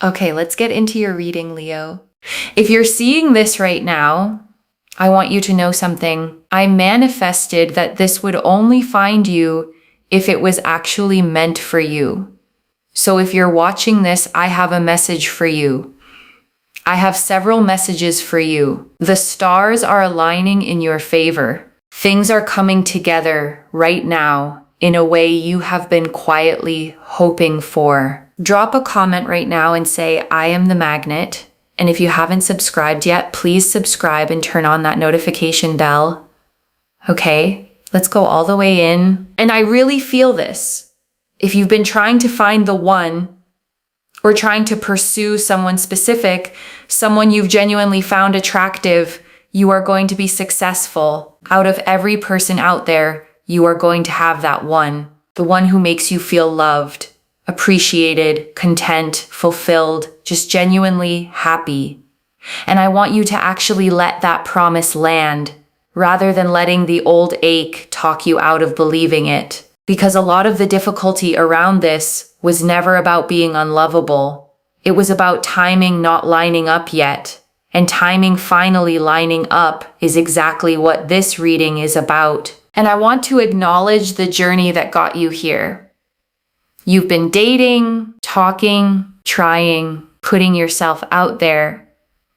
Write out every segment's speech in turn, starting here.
Okay, let's get into your reading, Leo. If you're seeing this right now, I want you to know something. I manifested that this would only find you if it was actually meant for you. So if you're watching this, I have a message for you. I have several messages for you. The stars are aligning in your favor. Things are coming together right now in a way you have been quietly hoping for. Drop a comment right now and say, I am the magnet. And if you haven't subscribed yet, please subscribe and turn on that notification bell. Okay, let's go all the way in. And I really feel this. If you've been trying to find the one, or trying to pursue someone specific, someone you've genuinely found attractive, you are going to be successful. Out of every person out there, you are going to have that one. The one who makes you feel loved, appreciated, content, fulfilled, just genuinely happy. And I want you to actually let that promise land, rather than letting the old ache talk you out of believing it. Because a lot of the difficulty around this was never about being unlovable. It was about timing not lining up yet. And timing finally lining up is exactly what this reading is about. And I want to acknowledge the journey that got you here. You've been dating, talking, trying, putting yourself out there,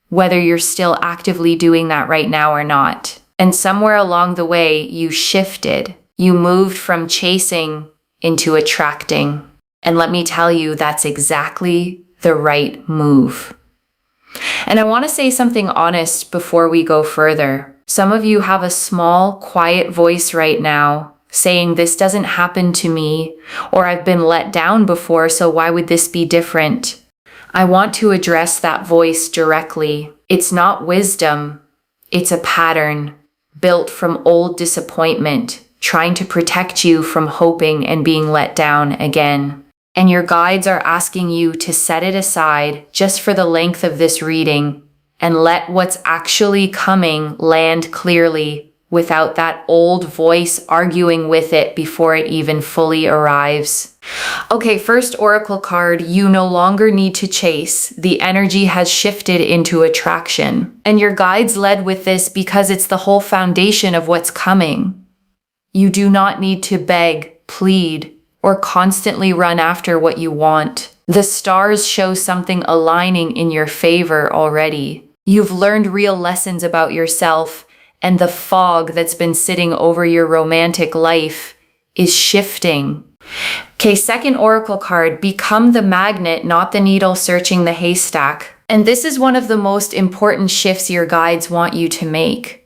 whether you're still actively doing that right now or not. And somewhere along the way, you shifted. You moved from chasing into attracting. And let me tell you, that's exactly the right move. And I want to say something honest before we go further. Some of you have a small, quiet voice right now saying this doesn't happen to me, or I've been let down before, so why would this be different? I want to address that voice directly. It's not wisdom. It's a pattern built from old disappointment, trying to protect you from hoping and being let down again. And your guides are asking you to set it aside just for the length of this reading and let what's actually coming land clearly without that old voice arguing with it before it even fully arrives. Okay, first oracle card, you no longer need to chase. The energy has shifted into attraction. And your guides led with this because it's the whole foundation of what's coming. You do not need to beg, plead, or constantly run after what you want. The stars show something aligning in your favor already. You've learned real lessons about yourself, and the fog that's been sitting over your romantic life is shifting. Okay, second oracle card, become the magnet, not the needle searching the haystack. And this is one of the most important shifts your guides want you to make.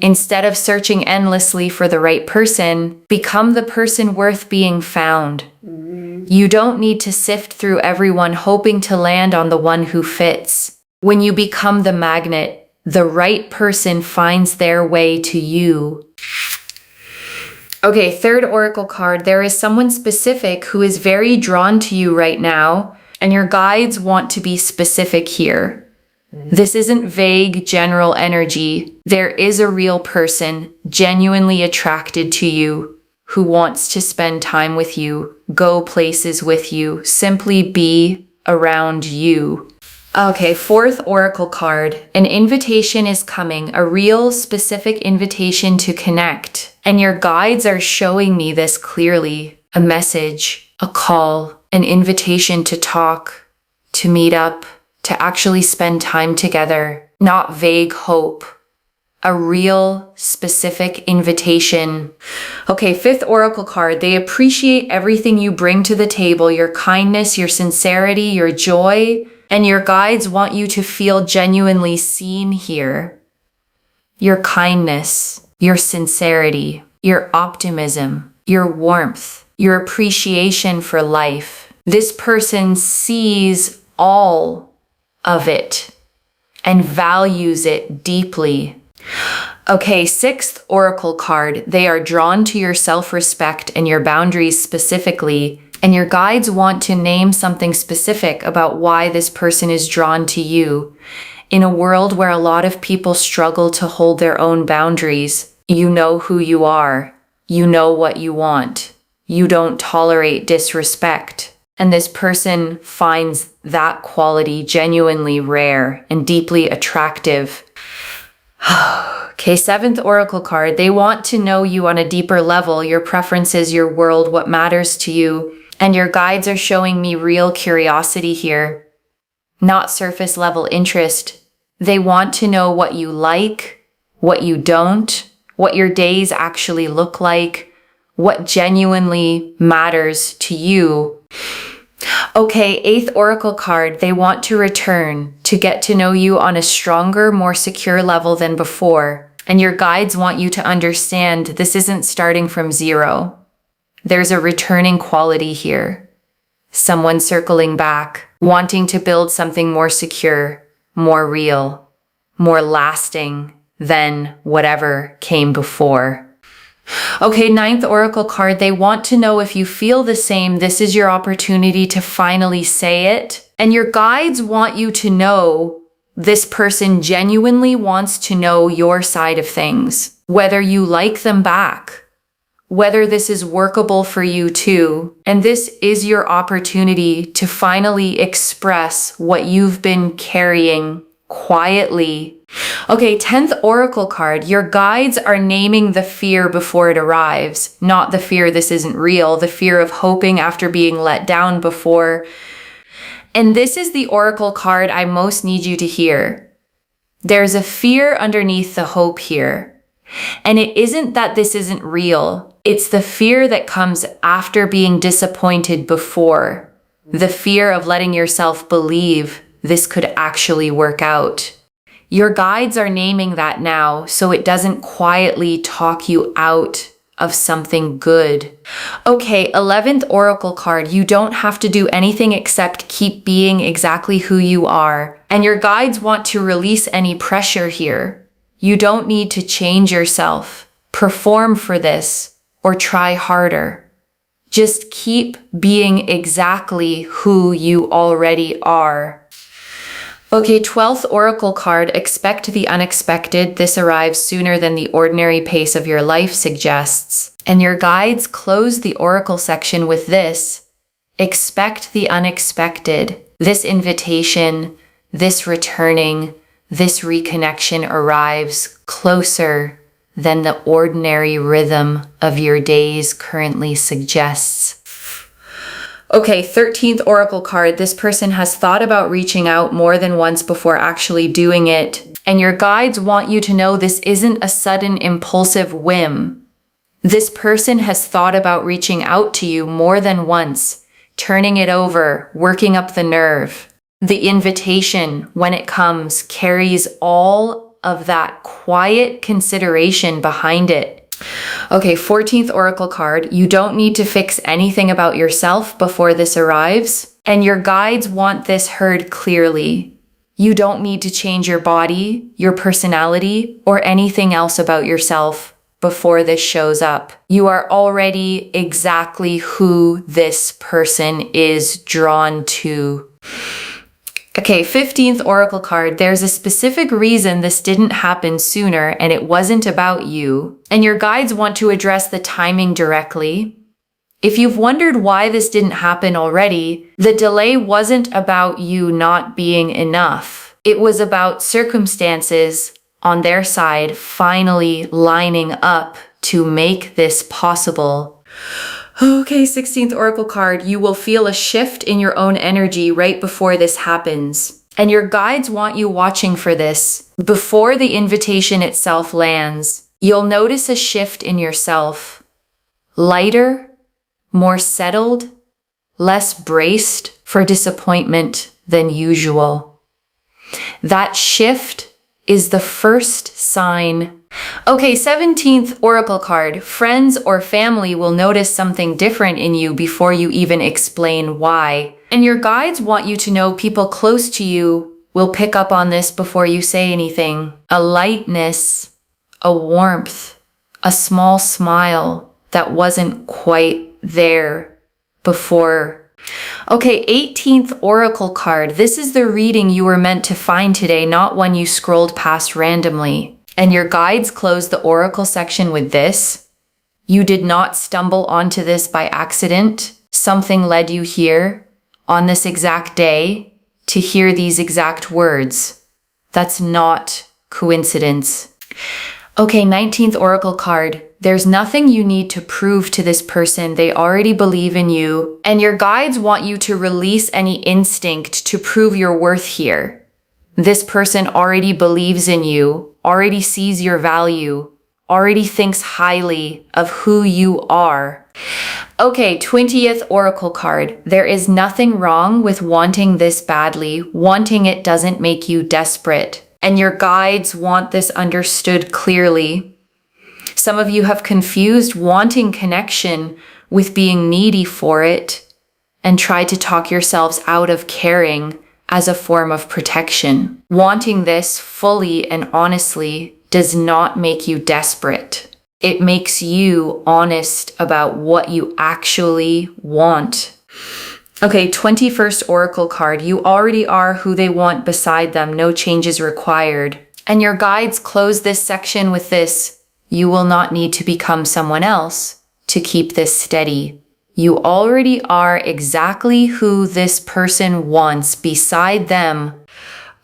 Instead of searching endlessly for the right person, become the person worth being found. You don't need to sift through everyone hoping to land on the one who fits. When you become the magnet, the right person finds their way to you. Okay, third oracle card, there is someone specific who is very drawn to you right now, and your guides want to be specific here. This isn't vague, general energy. There is a real person genuinely attracted to you who wants to spend time with you, go places with you, simply be around you. Okay, fourth oracle card, an invitation is coming, a real specific invitation to connect. And your guides are showing me this clearly. A message, a call, an invitation to talk, to meet up, to actually spend time together, not vague hope. A real specific invitation. Okay, fifth oracle card. They appreciate everything you bring to the table, your kindness, your sincerity, your joy, and your guides want you to feel genuinely seen here. Your kindness, your sincerity, your optimism, your warmth, your appreciation for life. This person sees all of it and values it deeply. Okay, sixth oracle card. They are drawn to your self-respect and your boundaries specifically, and your guides want to name something specific about why this person is drawn to you. In a world where a lot of people struggle to hold their own boundaries, you know who you are. You know what you want. You don't tolerate disrespect. And this person finds that quality genuinely rare and deeply attractive. Okay, 7th oracle card. They want to know you on a deeper level, your preferences, your world, what matters to you. And your guides are showing me real curiosity here, not surface level interest. They want to know what you like, what you don't, what your days actually look like, what genuinely matters to you. Okay, 8th oracle card. They want to return to get to know you on a stronger, more secure level than before. And your guides want you to understand this isn't starting from zero. There's a returning quality here. Someone circling back, wanting to build something more secure, more real, more lasting than whatever came before. Okay, 9th oracle card. They want to know if you feel the same. This is your opportunity to finally say it. And your guides want you to know this person genuinely wants to know your side of things, whether you like them back, whether this is workable for you too. And this is your opportunity to finally express what you've been carrying quietly. Okay, 10th oracle card. Your guides are naming the fear before it arrives, not the fear this isn't real, the fear of hoping after being let down before. And this is the oracle card I most need you to hear. There's a fear underneath the hope here. And it isn't that this isn't real. It's the fear that comes after being disappointed before. The fear of letting yourself believe this could actually work out. Your guides are naming that now so it doesn't quietly talk you out of something good. Okay, 11th oracle card. You don't have to do anything except keep being exactly who you are. And your guides want to release any pressure here. You don't need to change yourself, perform for this, or try harder. Just keep being exactly who you already are. Okay, 12th oracle card. Expect the unexpected. This arrives sooner than the ordinary pace of your life suggests. And your guides close the oracle section with this. Expect the unexpected. This invitation, this returning, this reconnection arrives closer than the ordinary rhythm of your days currently suggests. Okay, 13th oracle card. This person has thought about reaching out more than once before actually doing it. And your guides want you to know this isn't a sudden impulsive whim. This person has thought about reaching out to you more than once, turning it over, working up the nerve. The invitation, when it comes, carries all of that quiet consideration behind it. Okay, 14th oracle card. You don't need to fix anything about yourself before this arrives. And your guides want this heard clearly. You don't need to change your body, your personality, or anything else about yourself before this shows up. You are already exactly who this person is drawn to. Okay, 15th oracle card. There's a specific reason this didn't happen sooner, and it wasn't about you. And your guides want to address the timing directly. If you've wondered why this didn't happen already, the delay wasn't about you not being enough. It was about circumstances on their side finally lining up to make this possible. Okay, 16th oracle card. You will feel a shift in your own energy right before this happens. And your guides want you watching for this. Before the invitation itself lands, you'll notice a shift in yourself. Lighter, more settled, less braced for disappointment than usual. That shift is the first sign. Okay, 17th oracle card. Friends or family will notice something different in you before you even explain why. And your guides want you to know people close to you will pick up on this before you say anything. A lightness, a warmth, a small smile that wasn't quite there before. Okay, 18th oracle card. This is the reading you were meant to find today, not one you scrolled past randomly. And your guides close the oracle section with this. You did not stumble onto this by accident. Something led you here on this exact day. to hear these exact words. That's not coincidence. Okay, 19th Oracle card. There's nothing you need to prove to this person. They already believe in you, and your guides want you to release any instinct to prove your worth here. This person already believes in you, already sees your value, already thinks highly of who you are. Okay, 20th Oracle card. There is nothing wrong with wanting this badly. Wanting it doesn't make you desperate. And your guides want this understood clearly. Some of you have confused wanting connection with being needy for it and tried to talk yourselves out of caring as a form of protection. Wanting this fully and honestly does not make you desperate. It makes you honest about what you actually want. Okay, 21st Oracle card. You already are who they want beside them. No changes required. And your guides close this section with this. You will not need to become someone else to keep this steady. You already are exactly who this person wants beside them.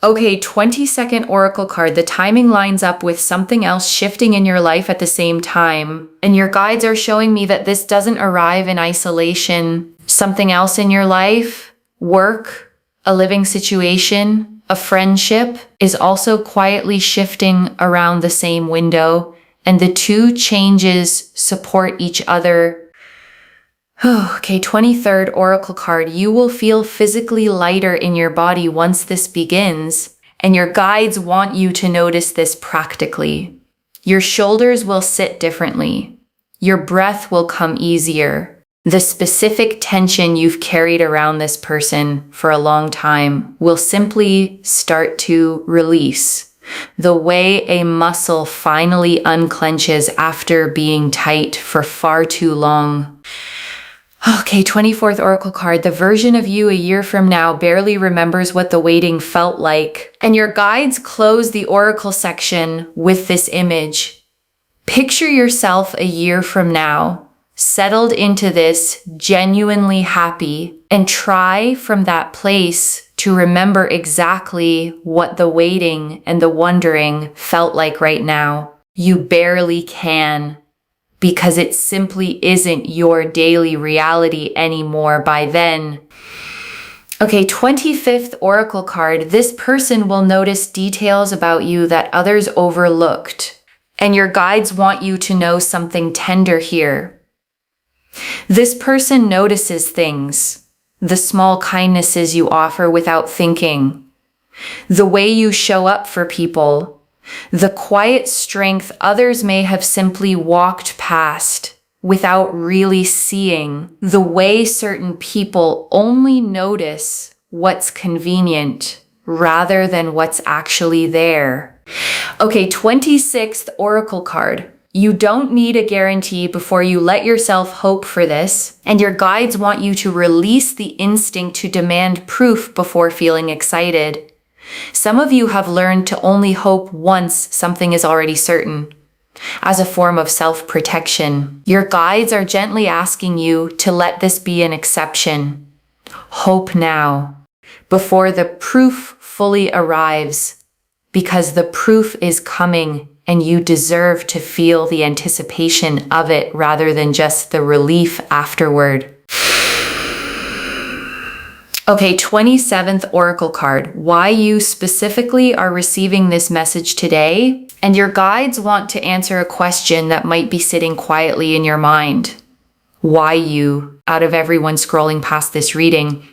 Okay, 22nd Oracle card. The timing lines up with something else shifting in your life at the same time. And your guides are showing me that this doesn't arrive in isolation. Something else in your life, work, a living situation, a friendship is also quietly shifting around the same window. And the two changes support each other. Okay, 23rd Oracle card. You will feel physically lighter in your body once this begins, and your guides want you to notice this practically. Your shoulders will sit differently. Your breath will come easier. The specific tension you've carried around this person for a long time will simply start to release. The way a muscle finally unclenches after being tight for far too long. Okay, 24th Oracle card. The version of you a year from now barely remembers what the waiting felt like. And your guides close the Oracle section with this image. Picture yourself a year from now, settled into this, genuinely happy, and try from that place to remember exactly what the waiting and the wondering felt like right now. You barely can, because it simply isn't your daily reality anymore by then. Okay, 25th Oracle card. This person will notice details about you that others overlooked, and your guides want you to know something tender here. This person notices things. The small kindnesses you offer without thinking, the way you show up for people, the quiet strength others may have simply walked past without really seeing, the way certain people only notice what's convenient rather than what's actually there. Okay, 26th Oracle card. You don't need a guarantee before you let yourself hope for this, and your guides want you to release the instinct to demand proof before feeling excited. Some of you have learned to only hope once something is already certain, as a form of self-protection. Your guides are gently asking you to let this be an exception. Hope now, before the proof fully arrives, because the proof is coming. And you deserve to feel the anticipation of it rather than just the relief afterward. Okay, 27th Oracle card. Why you specifically are receiving this message today, and your guides want to answer a question that might be sitting quietly in your mind. Why you, out of everyone scrolling past this reading,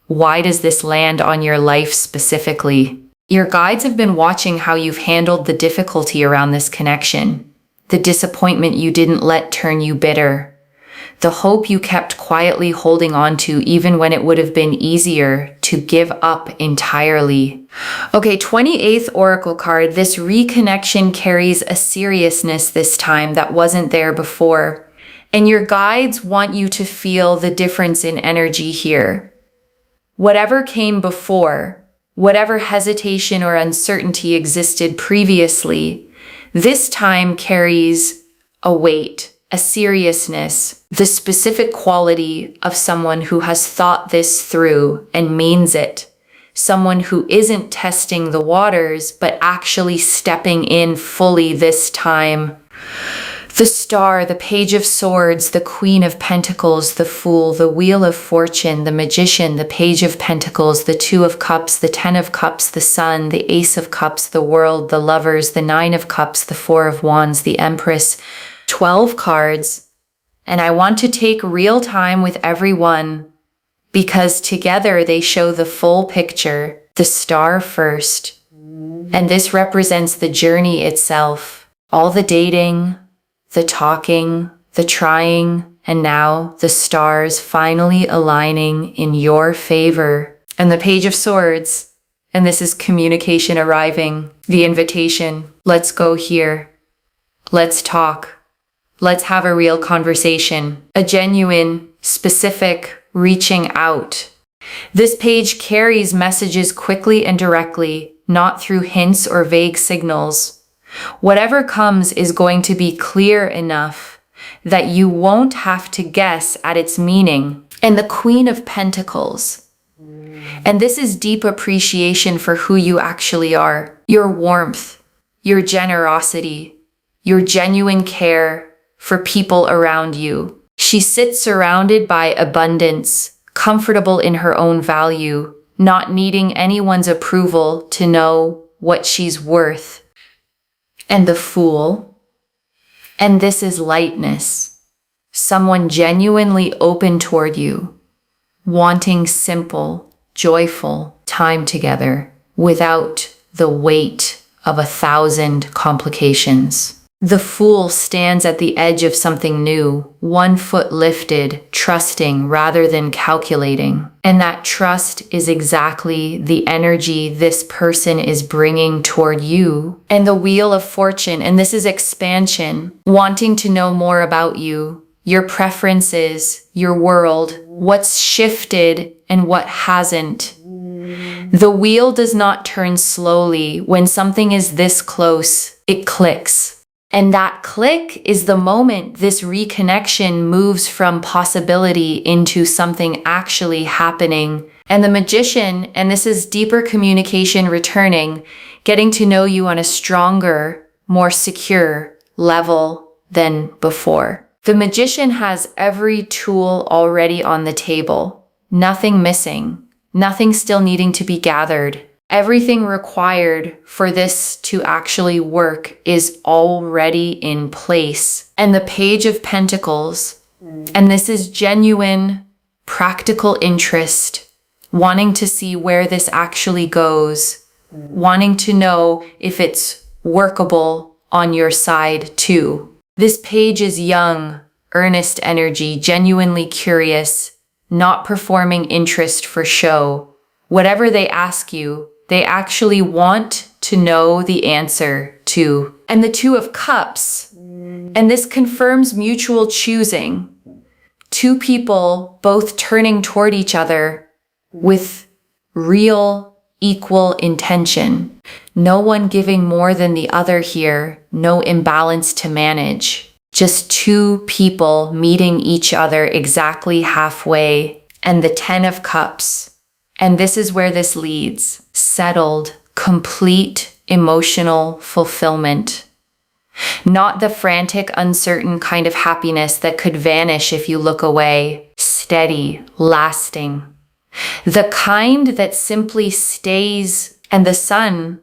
why does this land on your life specifically? Your guides have been watching how you've handled the difficulty around this connection, the disappointment you didn't let turn you bitter, the hope you kept quietly holding on to even when it would have been easier to give up entirely. Okay, 28th Oracle card. This reconnection carries a seriousness this time that wasn't there before, and your guides want you to feel the difference in energy here. Whatever came before, whatever hesitation or uncertainty existed previously, this time carries a weight, a seriousness, the specific quality of someone who has thought this through and means it. someone who isn't testing the waters, but actually stepping in fully this time. The Star, the Page of Swords, the Queen of Pentacles, the Fool, the Wheel of Fortune, the Magician, the Page of Pentacles, the Two of Cups, the Ten of Cups, the Sun, the Ace of Cups, the World, the Lovers, the Nine of Cups, the Four of Wands, the Empress. 12 cards. And I want to take real time with everyone because together they show the full picture. The Star first. And this represents the journey itself. All the dating, the talking, the trying, and now the stars finally aligning in your favor. And the Page of Swords, and this is communication arriving, the invitation. Let's go here. Let's talk. Let's have a real conversation, a genuine, specific reaching out. This page carries messages quickly and directly, not through hints or vague signals. Whatever comes is going to be clear enough that you won't have to guess at its meaning. And the Queen of Pentacles. And this is deep appreciation for who you actually are. Your warmth, your generosity, your genuine care for people around you. She sits surrounded by abundance, comfortable in her own value, not needing anyone's approval to know what she's worth. And the Fool. And this is lightness. Someone genuinely open toward you, wanting simple, joyful time together without the weight of 1,000 complications. The Fool stands at the edge of something new, one foot lifted, trusting rather than calculating. And that trust is exactly the energy this person is bringing toward you. And the Wheel of Fortune, and this is expansion, wanting to know more about you, your preferences, your world, what's shifted and what hasn't. The wheel does not turn slowly. When something is this close, it clicks. And that click is the moment this reconnection moves from possibility into something actually happening. And the Magician, and this is deeper communication returning, getting to know you on a stronger, more secure level than before. The Magician has every tool already on the table, nothing missing, nothing still needing to be gathered. Everything required for this to actually work is already in place. And the Page of Pentacles, and this is genuine, practical interest, wanting to see where this actually goes, wanting to know if it's workable on your side too. This page is young, earnest energy, genuinely curious, not performing interest for show. Whatever they ask you, they actually want to know the answer to. And the Two of Cups, and this confirms mutual choosing. Two people both turning toward each other with real, equal intention. No one giving more than the other here, no imbalance to manage. Just two people meeting each other exactly halfway. And the Ten of Cups. And this is where this leads. Settled, complete emotional fulfillment. Not the frantic, uncertain kind of happiness that could vanish if you look away. Steady, lasting. The kind that simply stays. And the Sun.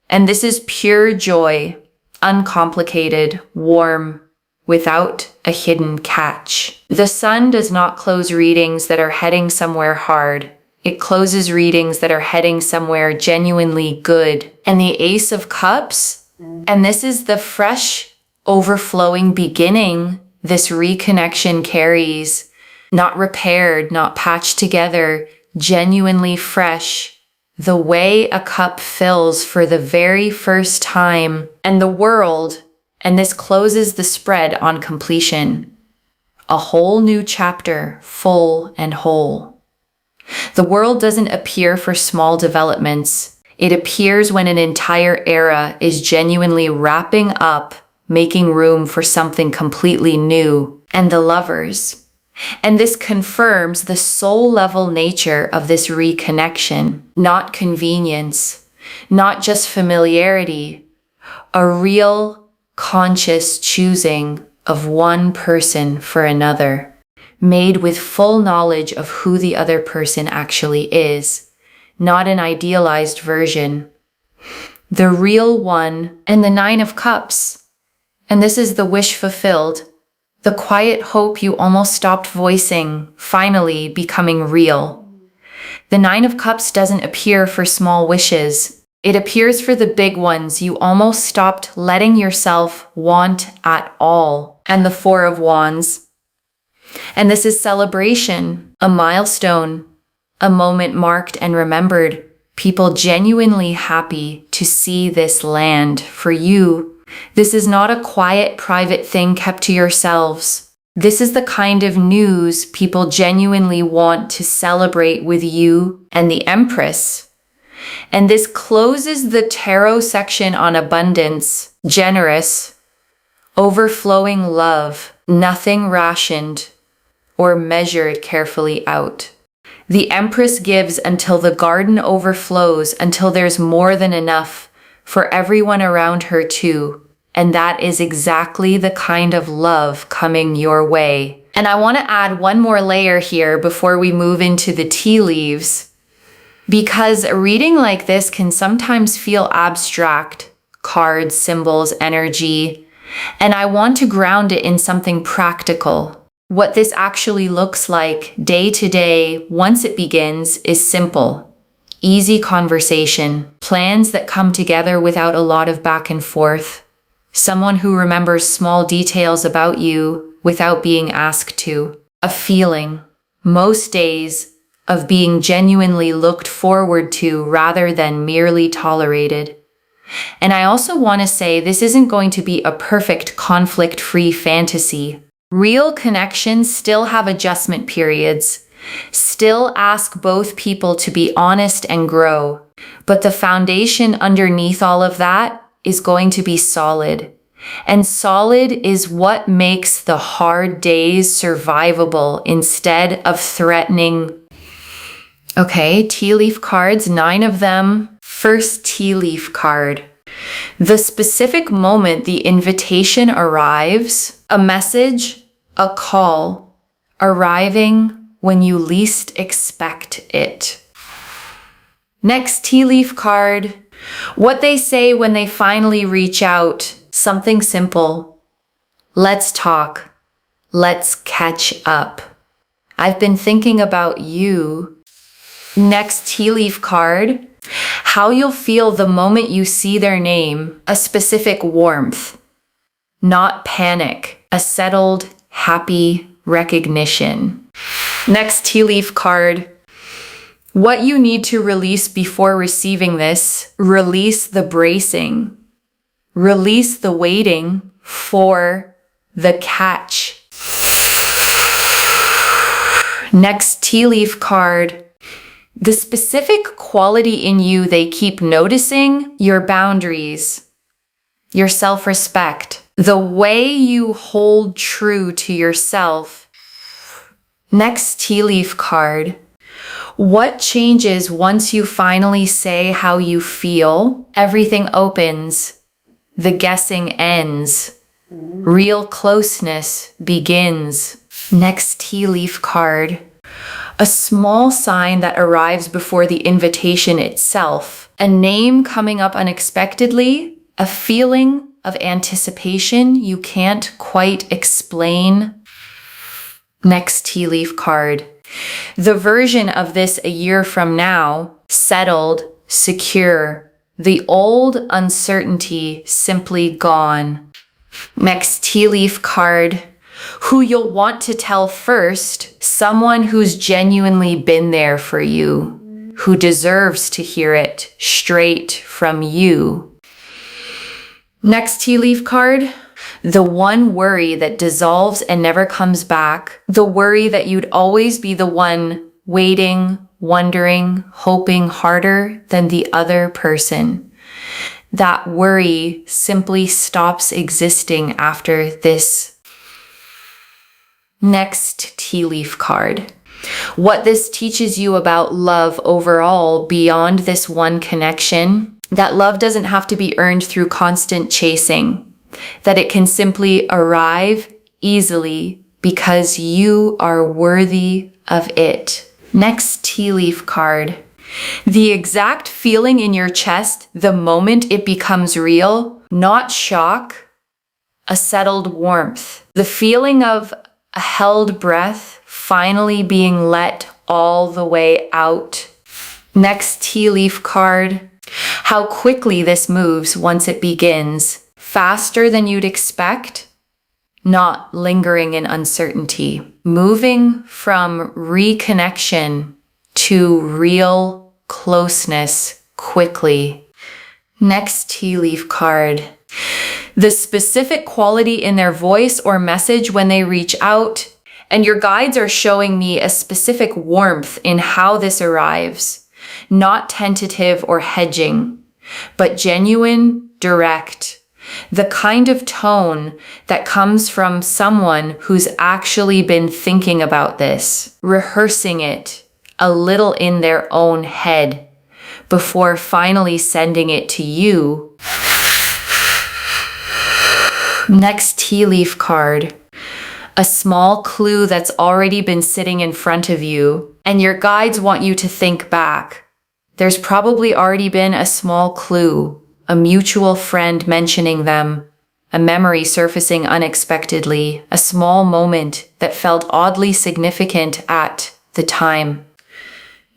And this is pure joy, uncomplicated, warm, without a hidden catch. The Sun does not close readings that are heading somewhere hard. It closes readings that are heading somewhere genuinely good. And the Ace of Cups, and this is the fresh, overflowing beginning this reconnection carries. Not repaired, not patched together, genuinely fresh. The way a cup fills for the very first time. And the World, and this closes the spread on completion. A whole new chapter, full and whole. The World doesn't appear for small developments. It appears when an entire era is genuinely wrapping up, making room for something completely new. And the Lovers. And this confirms the soul level nature of this reconnection, not convenience, not just familiarity, a real conscious choosing of one person for another, made with full knowledge of who the other person actually is, not an idealized version. The real one. And the Nine of Cups. And this is the wish fulfilled. The quiet hope you almost stopped voicing, finally becoming real. The Nine of Cups doesn't appear for small wishes. It appears for the big ones you almost stopped letting yourself want at all. And the Four of Wands. And this is celebration, a milestone, a moment marked and remembered. People genuinely happy to see this land for you. This is not a quiet, private thing kept to yourselves. This is the kind of news people genuinely want to celebrate with you and the Empress. And this closes the tarot section on abundance, generous, overflowing love, nothing rationed or measured carefully out. The Empress gives until the garden overflows, until there's more than enough for everyone around her too. And that is exactly the kind of love coming your way. And I want to add one more layer here before we move into the tea leaves, because a reading like this can sometimes feel abstract, cards, symbols, energy, and I want to ground it in something practical. What this actually looks like day to day, once it begins, is simple. Easy conversation, plans that come together without a lot of back and forth, someone who remembers small details about you without being asked to, a feeling, most days, of being genuinely looked forward to rather than merely tolerated. And I also want to say this isn't going to be a perfect conflict-free fantasy. Real connections still have adjustment periods, still ask both people to be honest and grow, but the foundation underneath all of that is going to be solid. And solid is what makes the hard days survivable instead of threatening. Okay, tea leaf cards, 9 of them. First tea leaf card. The specific moment the invitation arrives, a message, a call, arriving when you least expect it. Next tea leaf card. What they say when they finally reach out, something simple. Let's talk. Let's catch up. I've been thinking about you. Next tea leaf card. How you'll feel the moment you see their name, a specific warmth, not panic, a settled, happy recognition. Next tea leaf card. What you need to release before receiving this, release the bracing, release the waiting for the catch. Next tea leaf card. The specific quality in you they keep noticing, your boundaries, your self-respect, the way you hold true to yourself. Next tea leaf card. What changes once you finally say how you feel? Everything opens. The guessing ends. Real closeness begins. Next tea leaf card. A small sign that arrives before the invitation itself. A name coming up unexpectedly. A feeling of anticipation you can't quite explain. Next tea leaf card. The version of this a year from now, settled, secure, the old uncertainty simply gone. Next tea leaf card. Who you'll want to tell first, someone who's genuinely been there for you, who deserves to hear it straight from you. Next tea leaf card. The one worry that dissolves and never comes back. The worry that you'd always be the one waiting, wondering, hoping harder than the other person. That worry simply stops existing after this. Next tea leaf card. What this teaches you about love overall beyond this one connection, that love doesn't have to be earned through constant chasing, that it can simply arrive easily because you are worthy of it. Next tea leaf card. The exact feeling in your chest the moment it becomes real, not shock, a settled warmth. The feeling of a held breath finally being let all the way out. Next tea leaf card. How quickly this moves once it begins. Faster than you'd expect, not lingering in uncertainty. Moving from reconnection to real closeness quickly. Next tea leaf card. The specific quality in their voice or message when they reach out, and your guides are showing me a specific warmth in how this arrives. Not tentative or hedging, but genuine, direct. The kind of tone that comes from someone who's actually been thinking about this, rehearsing it a little in their own head before finally sending it to you. Next tea leaf card. A small clue that's already been sitting in front of you, and your guides want you to think back. There's probably already been a small clue, a mutual friend mentioning them, a memory surfacing unexpectedly, a small moment that felt oddly significant at the time.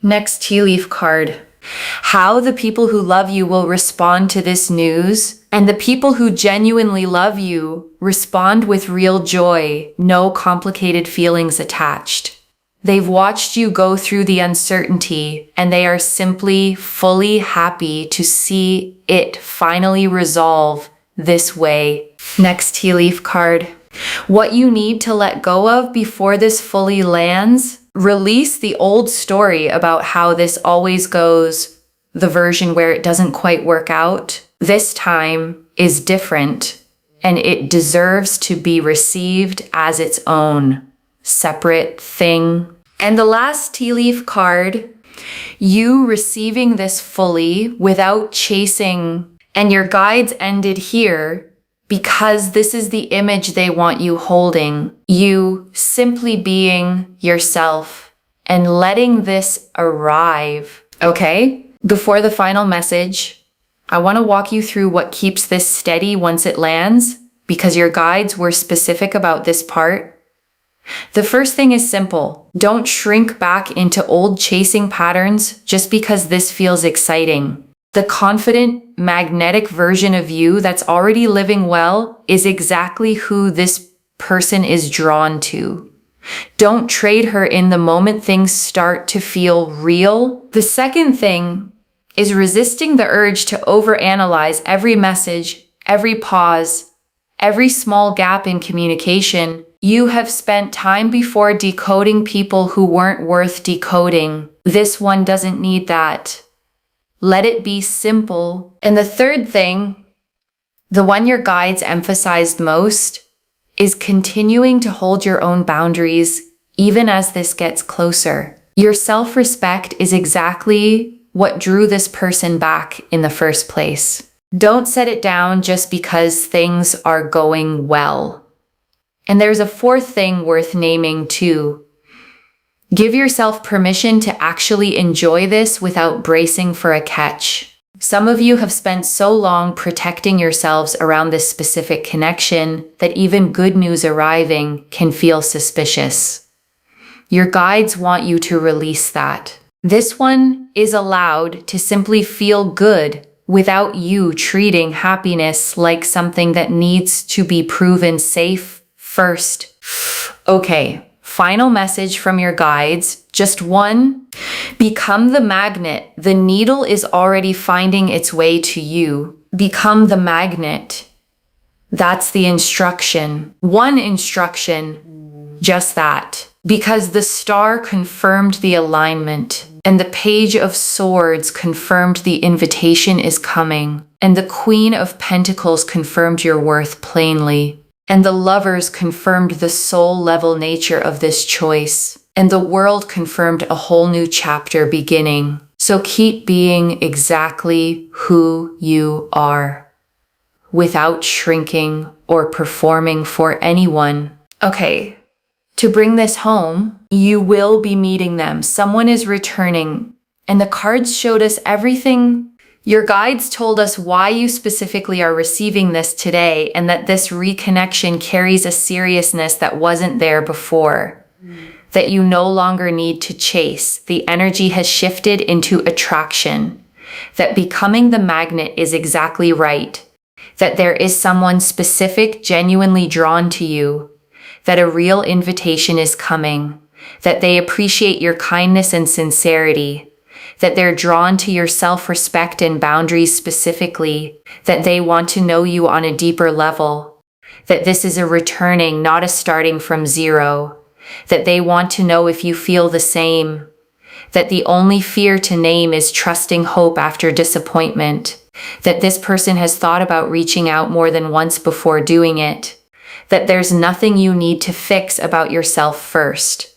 Next tea leaf card. How the people who love you will respond to this news, and the people who genuinely love you respond with real joy, no complicated feelings attached. They've watched you go through the uncertainty, and they are simply fully happy to see it finally resolve this way. Next tea leaf card. What you need to let go of before this fully lands. Release the old story about how this always goes, the version where it doesn't quite work out. This time is different, and it deserves to be received as its own separate thing. And the last tea leaf card, you receiving this fully without chasing, and your guides ended here because this is the image they want you holding. You simply being yourself and letting this arrive. Okay? Before the final message, I want to walk you through what keeps this steady once it lands, because your guides were specific about this part. The first thing is simple. Don't shrink back into old chasing patterns just because this feels exciting. The confident, magnetic version of you that's already living well is exactly who this person is drawn to. Don't trade her in the moment things start to feel real. The second thing is resisting the urge to overanalyze every message, every pause, every small gap in communication. You have spent time before decoding people who weren't worth decoding. This one doesn't need that. Let it be simple. And the third thing, the one your guides emphasized most, is continuing to hold your own boundaries even as this gets closer. Your self-respect is exactly what drew this person back in the first place. Don't set it down just because things are going well. And there's a fourth thing worth naming too. Give yourself permission to actually enjoy this without bracing for a catch. Some of you have spent so long protecting yourselves around this specific connection that even good news arriving can feel suspicious. Your guides want you to release that. This one is allowed to simply feel good without you treating happiness like something that needs to be proven safe first. Okay. Final message from your guides, just one. Become the magnet. The needle is already finding its way to you. Become the magnet. That's the instruction. One instruction, just that. Because the star confirmed the alignment, and the Page of Swords confirmed the invitation is coming, and the Queen of Pentacles confirmed your worth plainly. And the Lovers confirmed the soul-level nature of this choice. And the World confirmed a whole new chapter beginning. So keep being exactly who you are, without shrinking or performing for anyone. Okay, to bring this home, you will be meeting them. Someone is returning, and the cards showed us everything. Your guides told us why you specifically are receiving this today, and that this reconnection carries a seriousness that wasn't there before. That you no longer need to chase. The energy has shifted into attraction. That becoming the magnet is exactly right. That there is someone specific genuinely drawn to you. That a real invitation is coming. That they appreciate your kindness and sincerity. That they're drawn to your self-respect and boundaries specifically. That they want to know you on a deeper level. That this is a returning, not a starting from zero. That they want to know if you feel the same. That the only fear to name is trusting hope after disappointment. That this person has thought about reaching out more than once before doing it. That there's nothing you need to fix about yourself first.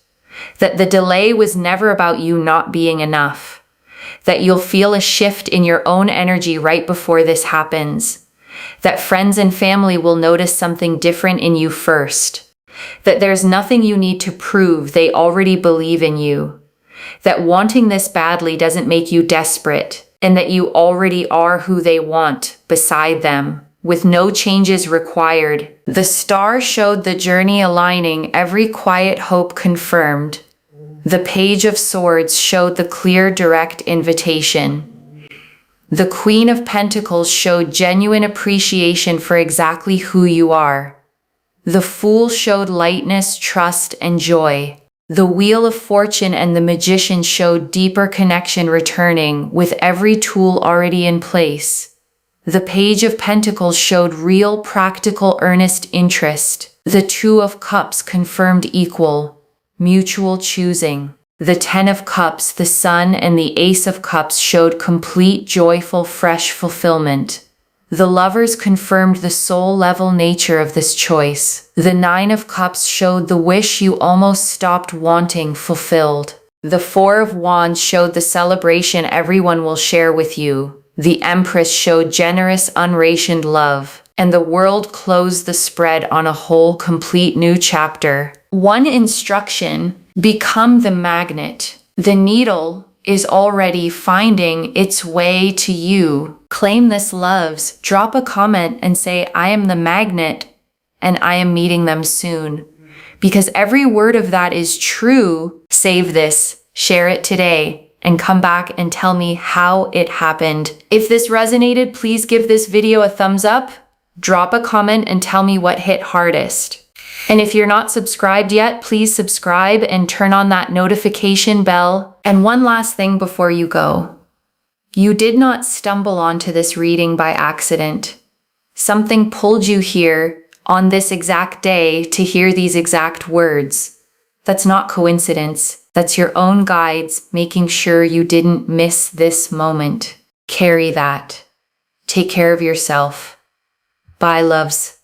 That the delay was never about you not being enough. That you'll feel a shift in your own energy right before this happens. That friends and family will notice something different in you first. That there's nothing you need to prove, they already believe in you. That wanting this badly doesn't make you desperate, and that you already are who they want beside them, with no changes required. The star showed the journey aligning, every quiet hope confirmed. The Page of Swords showed the clear, direct invitation. The Queen of Pentacles showed genuine appreciation for exactly who you are. The Fool showed lightness, trust, and joy. The Wheel of Fortune and the Magician showed deeper connection returning, with every tool already in place. The Page of Pentacles showed real, practical, earnest interest. The Two of Cups confirmed equal, mutual choosing. The Ten of Cups, the Sun, and the Ace of Cups showed complete, joyful, fresh fulfillment. The Lovers confirmed the soul-level nature of this choice. The Nine of Cups showed the wish you almost stopped wanting fulfilled. The Four of Wands showed the celebration everyone will share with you. The Empress showed generous, unrationed love. And the World closed the spread on a whole, complete new chapter. One instruction: become the magnet. The needle is already finding its way to you. Claim this, loves. Drop a comment and say, I am the magnet and I am meeting them soon. Because every word of that is true. Save this, share it today, and come back and tell me how it happened. If this resonated, please give this video a thumbs up, drop a comment, and tell me what hit hardest. And if you're not subscribed yet, please subscribe and turn on that notification bell. And one last thing before you go. You did not stumble onto this reading by accident. Something pulled you here on this exact day to hear these exact words. That's not coincidence. That's your own guides making sure you didn't miss this moment. Carry that. Take care of yourself. Bye, loves.